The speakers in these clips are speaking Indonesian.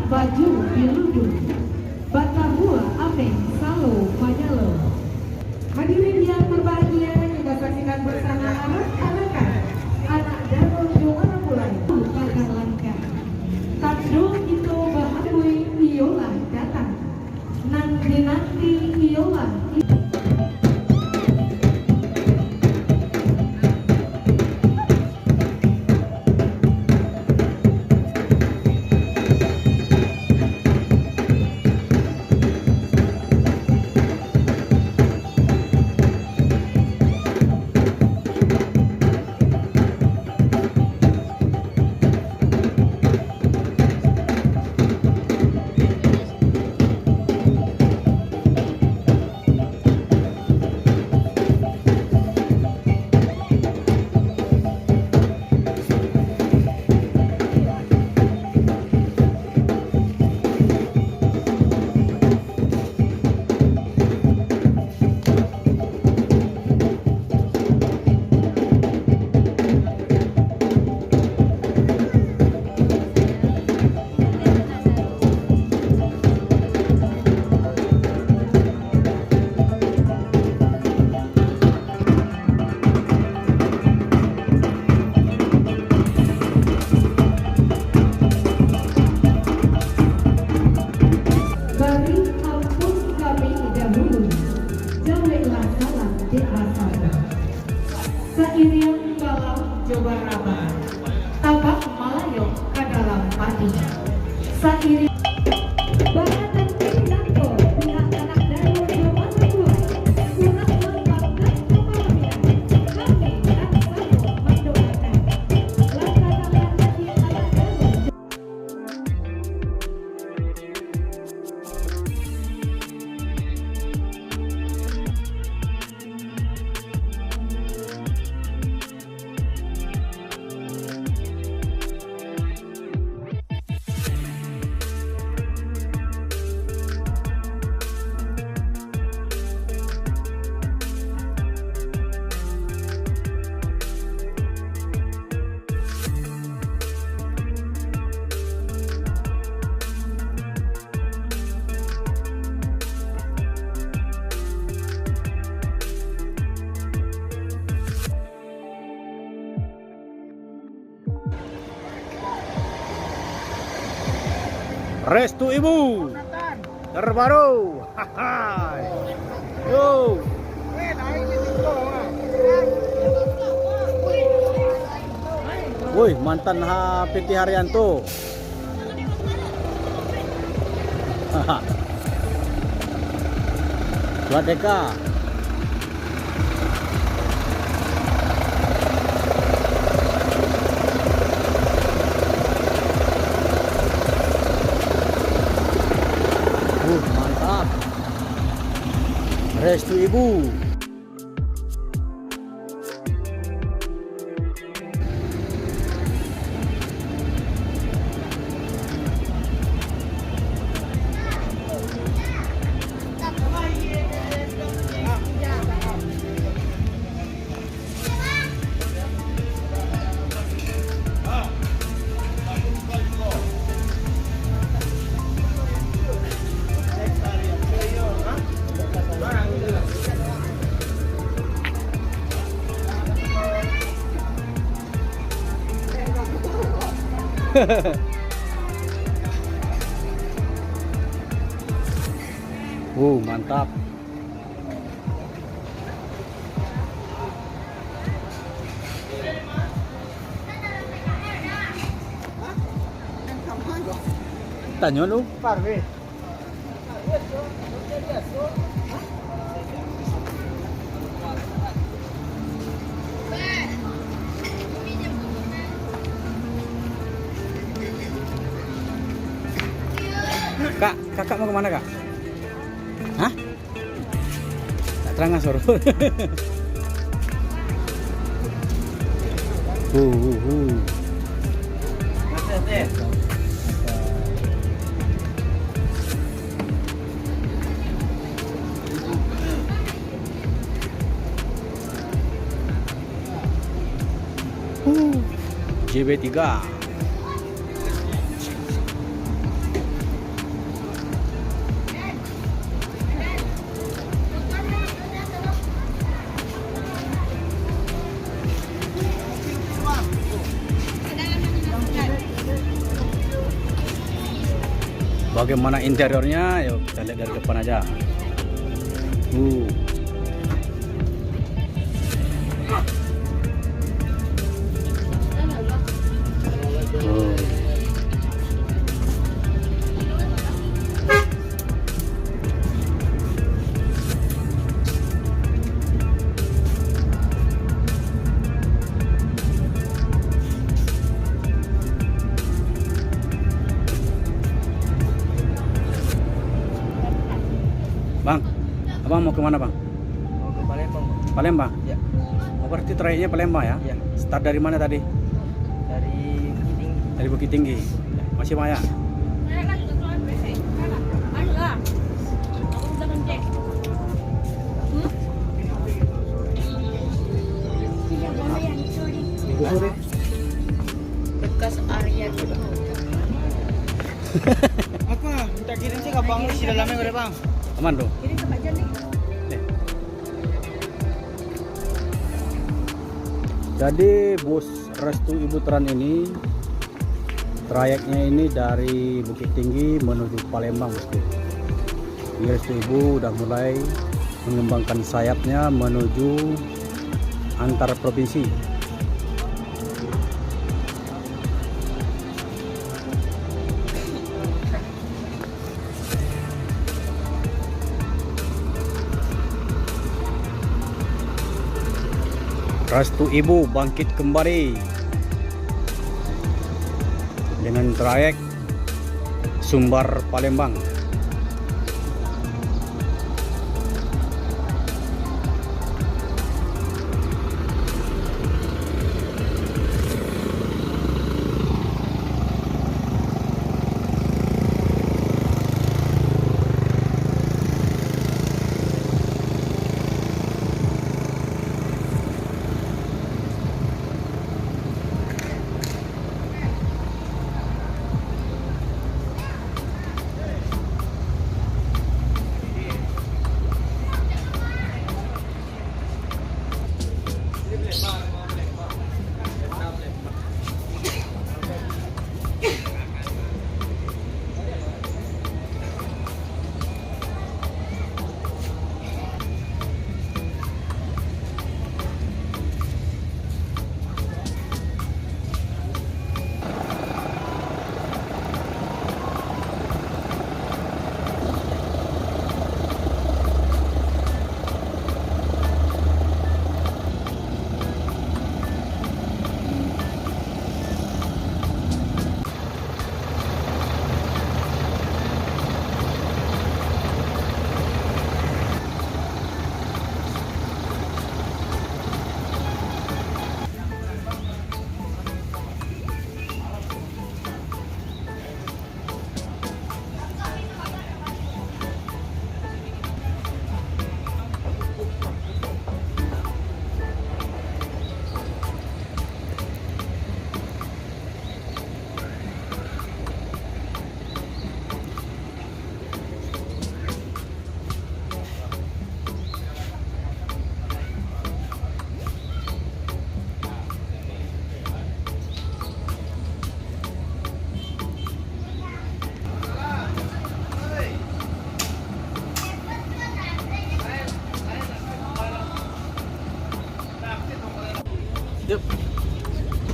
Baju Biludu, Batavua Ameng Salo Manyalo. Hadirin yang berbahagia, kita saksikan bersama anak Danau Juara mulai pada langkah. Takdung itu bahabui iolah datang. Nanti iolah. Seiring dalam Jawa Raba, tabak Malayo ke dalam padi. Seiring bahkan Pinangko, pihak anak Danau Jawa Timur, kurang membanggakan kepalanya. Kami dan saya mendoakan langkah-langkah kaki anak Danau. Restu Ibu terbaru. Yo. Woi, mantan PT Haryanto. Wadeka. Mantap. Restu Ibu. Mantap. Tanya lu. Kak, kakak mau kemana kak? Hah? Tak terang suruh. JB3. Bagaimana interiornya? Yuk kita lihat dari depan aja. Oh. Bang, abang mau kemana bang? Mau ke Palembang, Bang. Palembang? Ya, Oh, berarti trayeknya Palembang ya? ya. Start dari mana tadi? Dari Bukit Tinggi. Dari Bukit Tinggi. Masih Maya? Bekas area juga. Apa? Minta kirim sih ke Bang isi dalamnya udah Bang. Aman tuh. Kirim ke Pak Jan nih. Jadi bus Restu Ibu Tran ini trayeknya ini dari Bukit Tinggi menuju Palembang, Bosku. Ini Restu Ibu udah mulai mengembangkan sayapnya menuju antar provinsi. Restu Ibu bangkit kembali dengan trayek Sumbar Palembang.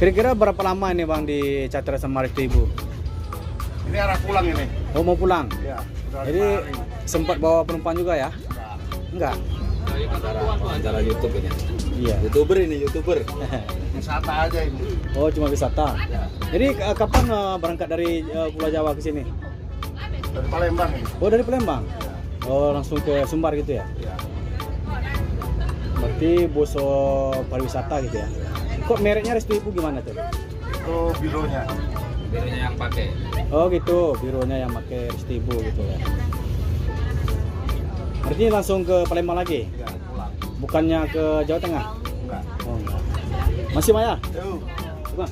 Kira-kira berapa lama ini bang di Catra sama Restu Ibu? Ini arah pulang ini. Oh mau pulang? Ya, udah Jadi 5 hari. sempat bawa penumpang juga ya? Enggak. Enggak. Antara YouTube ini. Iya. YouTuber ini, YouTuber. Wisata aja ini. Oh cuma wisata. Jadi kapan berangkat dari Pulau Jawa ke sini? Dari Palembang ini. Oh dari Palembang. Oh langsung ke Sumbar gitu ya? Ya. Berarti bus pariwisata gitu ya? Kok mereknya Restu Ibu gimana tuh? Itu bironya. Birunya yang pakai. Oh gitu, bironya yang pakai Restu Ibu gitu ya. Berarti langsung ke Palembang lagi? Ya, pulang. Bukannya ke Jawa Tengah? Enggak. Oh enggak. Masih Maya? Yuk. Coba.